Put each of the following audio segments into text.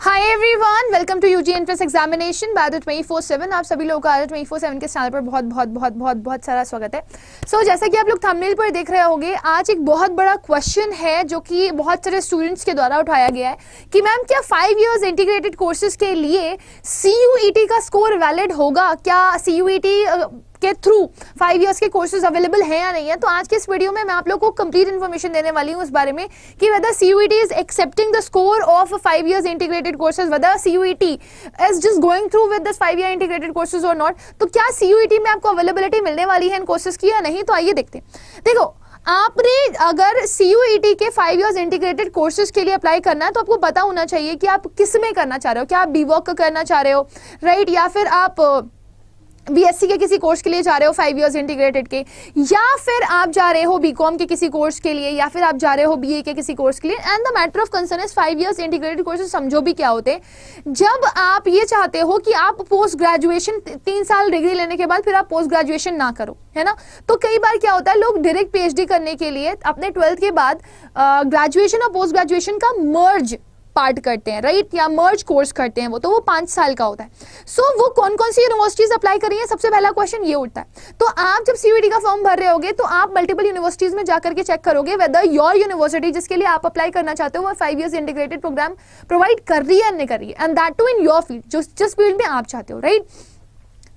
Hi everyone, welcome to UG entrance examination by the 24/7। आप सभी लोगों का 24/7 के चैनल पर बहुत बहुत बहुत बहुत बहुत सारा स्वागत है। जैसा कि आप लोग थंबनेल पर देख रहे होंगे, आज एक बहुत बड़ा क्वेश्चन है जो कि बहुत सारे स्टूडेंट्स के द्वारा उठाया गया है कि मैम क्या 5 इयर्स इंटीग्रेटेड कोर्सेज के लिए CUET का स्कोर वैलिड होगा? क्या CUET के थ्रू 5 इयर्स के कोर्सेज अवेलेबल हैं या नहीं है? तो आज के इस वीडियो में मैं आप लोगों को कंप्लीट इन्फॉर्मेशन देने वाली हूँ इस बारे में कि whether CUET is accepting the score of 5 years integrated courses, whether CUET is just going through with this 5 year integrated courses or not। तो क्या CUET में आपको अवेलेबिलिटी मिलने वाली है इन कोर्सेज की या नहीं? तो आइए देखते हैं। देखो, आपने अगर CUET के 5 इयर्स इंटीग्रेटेड कोर्सेज के लिए अप्लाई करना है तो आपको पता होना चाहिए कि आप किस में करना चाह रहे हो। क्या आप BVOC का करना चाह रहे हो, राइट, या फिर आप BSc के किसी कोर्स के लिए जा रहे हो 5 इयर्स इंटीग्रेटेड के, या फिर आप जा रहे हो BCom के किसी कोर्स के लिए, या फिर आप जा रहे हो BA के किसी कोर्स के लिए। And the matter of concern is 5 years integrated courses समझो भी क्या होते हैं। जब आप ये चाहते हो कि आप पोस्ट ग्रेजुएशन 3 साल डिग्री लेने के बाद फिर आप पोस्ट ग्रेजुएशन ना करो, है ना, तो कई बार क्या होता है, लोग डायरेक्ट PhD करने के लिए अपने 12th के बाद ग्रेजुएशन और पोस्ट ग्रेजुएशन का मर्ज पार्ट करते हैं, राइट, या मर्ज कोर्स करते हैं। वो 5 साल का होता है। वो कौन कौन सी यूनिवर्सिटीज अप्लाई कर रही है, सबसे पहला क्वेश्चन ये उठता है। तो आप जब CUET का फॉर्म भर रहे होगे तो आप मल्टीपल यूनिवर्सिटीज में जाकर के चेक करोगे वेदर योर यूनिवर्सिटी जिसके लिए आप अप्लाई करना चाहते हो वो 5 इयर्स इंटीग्रेटेड प्रोग्राम प्रोवाइड कर रही है या नहीं कर रही है, and that too in your field, जिस फील्ड में आप चाहते हो, राइट।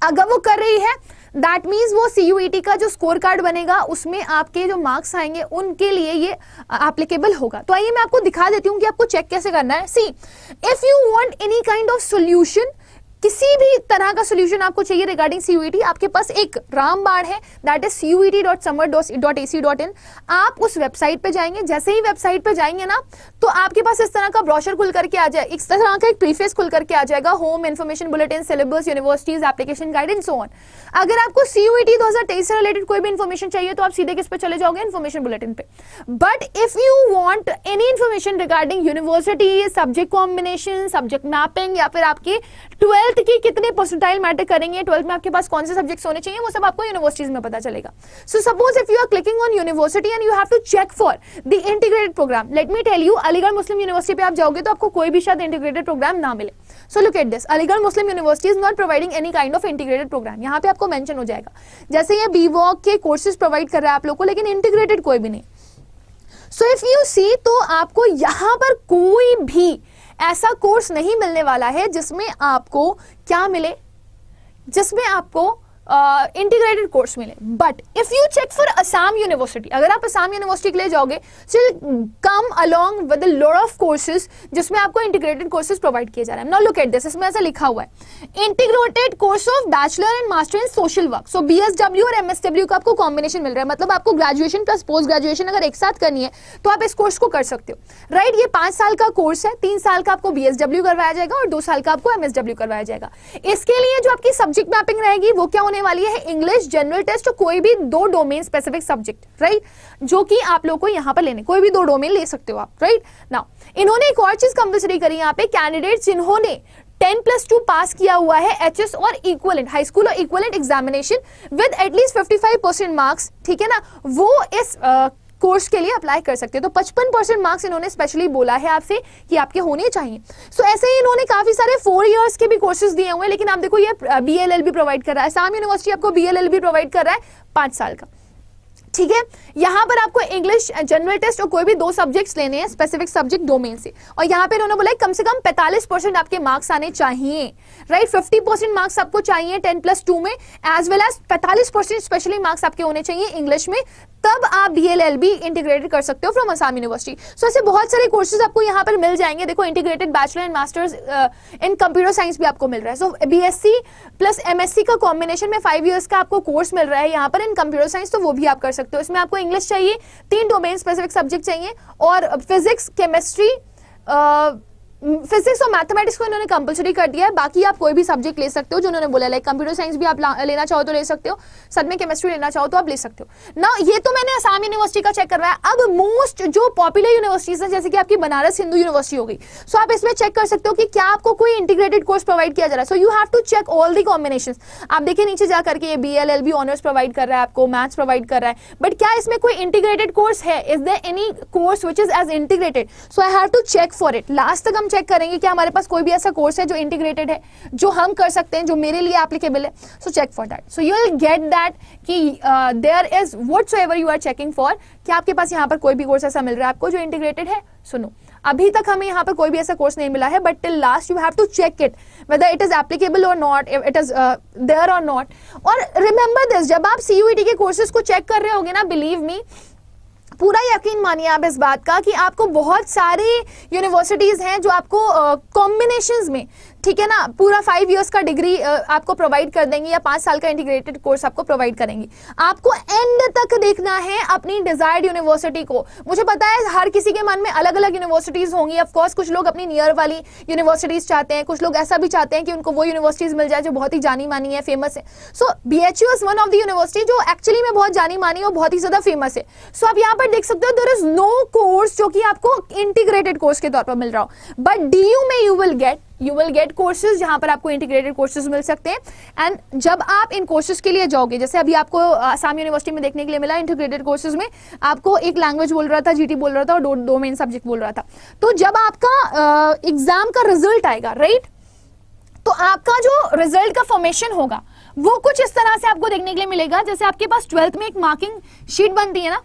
अगर वो कर रही है दैट मीन्स वो CUET का जो स्कोर कार्ड बनेगा उसमें आपके जो मार्क्स आएंगे उनके लिए ये एप्लीकेबल होगा। तो आइए मैं आपको दिखा देती हूँ कि आपको चेक कैसे करना है। See, if you want any kind of solution, किसी भी तरह का सॉल्यूशन आपको चाहिए रिगार्डिंग CUET, आपके पास एक रामबाण है, दैट इज CUET.summer.ac.in। आप उस वेबसाइट पे जाएंगे। जैसे ही वेबसाइट पे जाएंगे ना तो आपके पास इस तरह का ब्रोशर खुल करके आ जाए, इस तरह का एक प्रीफेस खुल करके आ जाएगा, home information bulletin, syllabus, universities, application guide and so on. अगर आपको CUET 2023 से रिलेटेड कोई भी इन्फॉर्मेशन चाहिए तो आप सीधे किस पे चले जाओगे, इन्फॉर्मेशन बुलेटिन पे। But if you want any information regarding university, subject combination, subject mapping, या फिर आपकी 12th की कितने परसेंटाइल मैटर करेंगे, 12th में आपके पास कौन से सब्जेक्ट्स होने चाहिए, वो सब आपको यूनिवर्सिटीज में पता चलेगा। So suppose if you are clicking on university and you have to check for the integrated program, let me tell you, Aligarh Muslim University पे आप जाओगे तो आपको कोई भी शायद इंटीग्रेटेड प्रोग्राम ना मिले। So look at this, Aligarh Muslim University is not providing any kind of integrated program. यहाँ पे आपको मेंशन हो जाएगा, जैसे ये BVOC के कोर्सेज प्रोवाइड कर रहा है आप लोग को, लेकिन इंटीग्रेटेड कोई भी नहीं। सो इफ यू सी, तो आपको यहाँ पर कोई भी ऐसा कोर्स नहीं मिलने वाला है जिसमें आपको क्या मिले, जिसमें आपको इंटीग्रेटेड कोर्स मिले। But if you check for Assam university, अगर आप असम यूनिवर्सिटी के लिए जाओगे, still come along with a lot of courses जिसमें आपको इंटीग्रेटेड कोर्सेज प्रोवाइड किए जा रहे हैं। नाउ लुक एट दिस, इसमें ऐसा लिखा हुआ है integrated course of bachelor and master in social work. So BSW और MSW का आपको कॉम्बिनेशन मिल रहा है, मतलब आपको ग्रेजुएशन प्लस पोस्ट ग्रेजुएशन अगर एक साथ करनी है तो आप इस कोर्स को कर सकते हो, राइट। ये 5 साल का कोर्स है, 3 साल का आपको BSW करवाया जाएगा और 2 साल का आपको MSW करवाया जाएगा। इसके लिए जो आपकी सब्जेक्ट मैपिंग रहेगी वो क्या वाली है, इंग्लिश, जनरल टेस्ट, कोई भी 2 डोमेन स्पेसिफिक सब्जेक्ट, राइट, जो कि आप लोग को यहां पर लेने, कोई भी 2 डोमेन ले सकते हो आप, राइट। नाउ इन्होंने एक और चीज कंपलसरी करी यहाँ पे, कैंडिडेट्स जिन्होंने 10+2 पास किया हुआ है HS और इक्विवेलेंट, हाई स्कूल और equivalent examination with at least 55% marks, ठीक है ना, वो इस कोर्स के लिए अप्लाई कर सकते हैं। तो 55% मार्क्स इन्होंने स्पेशली बोला है आपसे कि आपके होने चाहिए। सो ऐसे ही इन्होंने काफी सारे 4 इयर्स के भी कोर्सेज दिए हुए हैं, लेकिन आप देखो ये BLLB प्रोवाइड कर रहा है, असम यूनिवर्सिटी आपको BLLB प्रोवाइड कर रहा है 5 साल का, ठीक है। यहां पर आपको इंग्लिश, जनरल टेस्ट और कोई भी 2 सब्जेक्ट्स लेने हैं स्पेसिफिक सब्जेक्ट डोमेन से, और यहां पे इन्होंने बोला कम से कम 45% आपके मार्क्स आने चाहिए, राइट। 50% मार्क्स आपको चाहिए 10+2 में, as well as 45% specially marks आपके होने चाहिए इंग्लिश में, तब आप BLLB इंटीग्रेटेड कर सकते हो फ्रॉम असम यूनिवर्सिटी। सो ऐसे बहुत सारे कोर्सेज आपको यहाँ पर मिल जाएंगे। देखो, integrated bachelor and masters in computer science भी आपको मिल रहा है। सो BSc प्लस MSc का कॉम्बिनेशन में 5 इयर्स का आपको कोर्स मिल रहा है यहाँ पर इन कंप्यूटर साइंस, तो वो भी आप कर सकते हो। इसमें आपको इंग्लिश चाहिए, 3 डोमेन स्पेसिफिक सब्जेक्ट चाहिए, और फिजिक्स, केमिस्ट्री, फिजिक्स और मैथमेटिक्स को इन्होंने कंपलसरी कर दिया है। बाकी आप कोई भी सब्जेक्ट ले सकते हो जो उन्होंने बोला, लाइक कंप्यूटर साइंस भी आप लेना चाहो तो ले सकते हो, साथ में केमिस्ट्री लेना चाहो तो आप ले सकते हो ना। ये तो मैंने असम यूनिवर्सिटी का चेक करवाया। अब मोस्ट जो पॉपुलर यूनिवर्सिटीज हैं, जैसे कि आपकी बनारस हिंदू यूनिवर्सिटी हो गई, सो आप इसमें चेक कर सकते हो कि क्या आपको कोई इंटीग्रेटेड कोर्स प्रोवाइड किया जा रहा है। So you have to check all the combinations. आप देखिए नीचे जाकर के ये BLLB ऑनर्स प्रोवाइड कर रहा है, आपको मैथ्स प्रोवाइड कर रहा है, बट क्या इसमें कोई इंटीग्रेटेड कोर्स है? Is there any course which is as integrated? So I have to check for it. Last तक हम हम चेक करेंगे कि हमारे पास कोई भी ऐसा कोर्स है जो इंटीग्रेटेड है, जो हम कर सकते हैं, जो मेरे लिए एप्लीकेबल है. So check for that. So you will get that कि there is whatsoever you are checking for, कि आपके पास यहाँ पर कोई भी कोर्स ऐसा मिल रहा है आपको जो इंटीग्रेटेड है. सुनो, अभी तक हमें यहाँ पर कोई भी ऐसा कोर्स नहीं मिला है, but till last you have to check it whether it is applicable और नॉट, इट इज देयर और नॉट. और रिमेंबर दिस, जब आप CUET के कोर्सेज को चेक कर रहे होगे ना, बिलीव मी, पूरा यकीन मानिए आप इस बात का कि आपको बहुत सारी यूनिवर्सिटीज हैं जो आपको कॉम्बिनेशंस में, ठीक है ना, पूरा 5 इयर्स का डिग्री आपको प्रोवाइड कर देंगी या 5 साल का इंटीग्रेटेड कोर्स आपको प्रोवाइड करेंगी. आपको एंड तक देखना है अपनी डिजायर्ड यूनिवर्सिटी को. मुझे पता है हर किसी के मन में अलग अलग यूनिवर्सिटीज होंगी. ऑफ कोर्स कुछ लोग अपनी नियर वाली यूनिवर्सिटीज चाहते हैं, कुछ लोग ऐसा भी चाहते हैं कि उनको वो यूनिवर्सिटीज मिल जाए जो बहुत ही जानी मानी है, फेमस है. सो BHU is one of the university जो एक्चुअली में बहुत जानी मानी और बहुत ही ज्यादा फेमस है. सो आप यहाँ पर देख सकते हो देयर इज नो कोर्स जो कि आपको इंटीग्रेटेड कोर्स के तौर पर मिल रहा हो, बट DU में यू विल गेट कोर्सेज जहां पर आपको इंटीग्रेटेड कोर्सेज मिल सकते हैं. एंड जब आप इन कोर्सेज के लिए जाओगे, जैसे अभी आपको आसाम यूनिवर्सिटी में देखने के लिए मिला, इंटीग्रेटेड कोर्सेज में आपको एक लैंग्वेज बोल रहा था, GT बोल रहा था और 2 मेन सब्जेक्ट बोल रहा था. तो जब आपका एग्जाम का रिजल्ट आएगा, राइट, तो आपका जो रिजल्ट का फॉर्मेशन होगा वो कुछ इस तरह से आपको देखने के लिए मिलेगा. जैसे आपके पास 12th में एक मार्किंग शीट बनती है ना,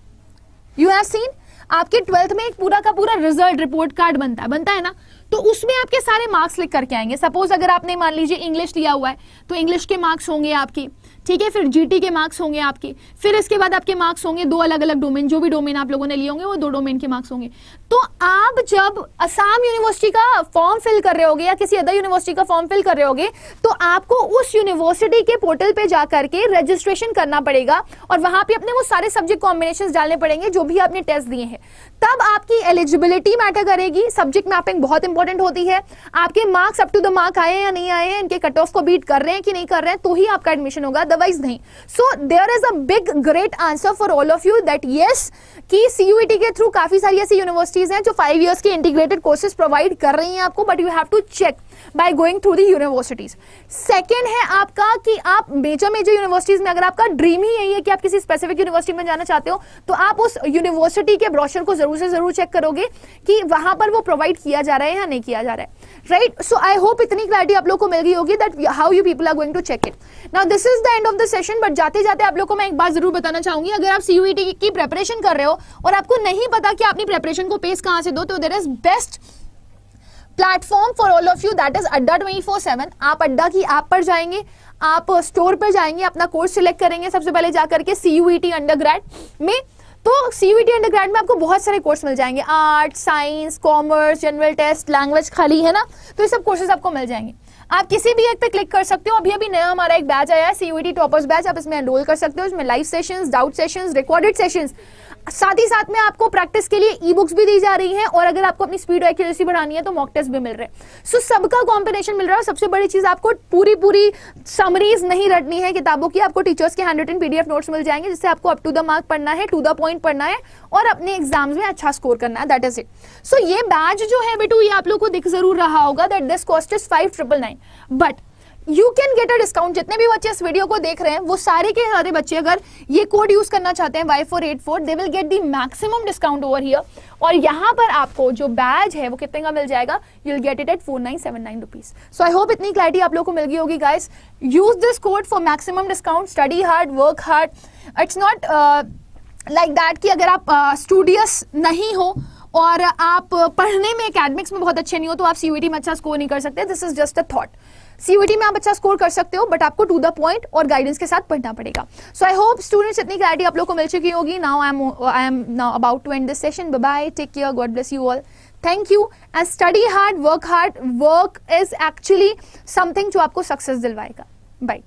यू हैव सीन, आपके 12th में एक पूरा का पूरा रिजल्ट रिपोर्ट कार्ड बनता है ना, तो उसमें आपके सारे मार्क्स लिख करके आएंगे. सपोज अगर आपने मान लीजिए इंग्लिश लिया हुआ है तो इंग्लिश के मार्क्स होंगे आपकी, ठीक है, फिर GT के मार्क्स होंगे आपके, फिर इसके बाद आपके मार्क्स होंगे 2 अलग अलग डोमेन, जो भी डोमेन आप लोगों ने लिए होंगे वो 2 डोमेन के मार्क्स होंगे. तो आप जब असम यूनिवर्सिटी का फॉर्म फिल कर रहे होगे या किसी अदर यूनिवर्सिटी का फॉर्म फिल कर रहे होगे, तो आपको उस यूनिवर्सिटी के पोर्टल पे जाकर के रजिस्ट्रेशन करना पड़ेगा और वहां पे अपने वो सारे सब्जेक्ट कॉम्बिनेशंस डालने पड़ेंगे जो भी आपने टेस्ट दिए हैं. तब आपकी एलिजिबिलिटी मैटर करेगी. सब्जेक्ट मैपिंग बहुत इंपॉर्टेंट होती है. आपके marks up to the mark आए हैं या नहीं आए हैं, इनके कट ऑफ को बीट कर रहे हैं कि नहीं कर रहे हैं, तो ही आपका एडमिशन होगा, अदरवाइज नहीं. So there is a big great answer for all of you that yes, कि CUET के थ्रू काफी सारी ऐसी यूनिवर्सिटीज हैं जो 5 इयर्स के इंटीग्रेटेड कोर्सेज प्रोवाइड कर रही हैं आपको, but you have to check by going through the universities. Second है आपका कि आप मेजर यूनिवर्सिटीज में, अगर आपका ड्रीम ही यही है कि आप किसी स्पेसिफिक यूनिवर्सिटी में जाना चाहते हो, तो आप उस यूनिवर्सिटी के ब्रोशर को जरूर से जरूर चेक करोगे कि वहां पर वो प्रोवाइड किया जा रहा है या नहीं किया जा रहा है, राइट. सो आई होप इतनी क्लैरिटी आप लोग को मिल गई होगी that how you people are going to check it. Now this is the end of the session, but जाते जाते आप लोग को मैं एक बात जरूर बताना चाहूंगी. अगर आप CUET की प्रेपरेशन कर रहे हो और आपको नहीं पता कि अपनी प्रेपरेशन को पेस कहां से दो, तो there is best platform for all of you, that is Adda 24/7. आप अड्डा की ऐप पर जाएंगे, आप स्टोर पर जाएंगे, अपना कोर्स सिलेक्ट करेंगे सबसे पहले जाकर के CUET अंडरग्रेड में. तो CUET अंडरग्रेड में आपको बहुत सारे कोर्स मिल जाएंगे, art, science, commerce, general test, language खाली है ना, तो ये सब कोर्सेज आपको मिल जाएंगे. आप किसी भी एक पे क्लिक कर सकते हो. अभी अभी नया हमारा एक बैच आया है, CUET टॉपर्स बैच, आप इसमें एनरोल कर सकते हो. इसमें live sessions, doubt sessions, recorded sessions, साथ ही साथ में आपको प्रैक्टिस के लिए ई बुक्स भी दी जा रही हैं, और अगर आपको अपनी स्पीड और एक्यूरेसी बढ़ानी है तो मॉक टेस्ट भी मिल रहे हैं. सो सबका कॉम्बिनेशन मिल रहा है. सबसे बड़ी चीज, आपको पूरी समरीज नहीं रटनी है किताबों की, आपको टीचर्स के 100 PDF नोट्स मिल जाएंगे, जिससे आपको अप टू द मार्क पढ़ना है, टू द पॉइंट पढ़ना है और अपने एग्जाम्स में अच्छा स्कोर करना है. That is it. सो ये बैच जो है बेटू, ये आप लोग को दिख जरूर रहा होगा that this cost is 5,999, but you can get a discount. जितने भी बच्चे इस वीडियो को देख रहे हैं वो सारे के सारे बच्चे अगर ये कोड यूज करना चाहते हैं Y484, they will get the maximum discount over here. और यहाँ पर आपको जो बैच है वो कितने का मिल जाएगा, you will get it at 4979 rupees. So I hope इतनी क्लैरिटी आप लोग को मिल गई होगी guys. Use this code for maximum discount. Study hard, work hard. It's not like that कि अगर आप स्टूडियस नहीं हो और आप पढ़ने में, एकेडमिक्स में बहुत अच्छे नहीं हो, तो आप CUET में अच्छा स्कोर नहीं कर सकते. This is just a thought. CUET में आप अच्छा स्कोर कर सकते हो, बट आपको टू द पॉइंट और गाइडेंस के साथ पढ़ना पड़ेगा. सो आई होप स्टूडेंट्स इतनी क्लैरिटी आप लोग को मिल चुकी होगी. Now I am now about to end this session. Bye bye, take care, God bless you all. Thank you and study hard, work hard. Work is actually something जो आपको success दिलवाएगा. Bye.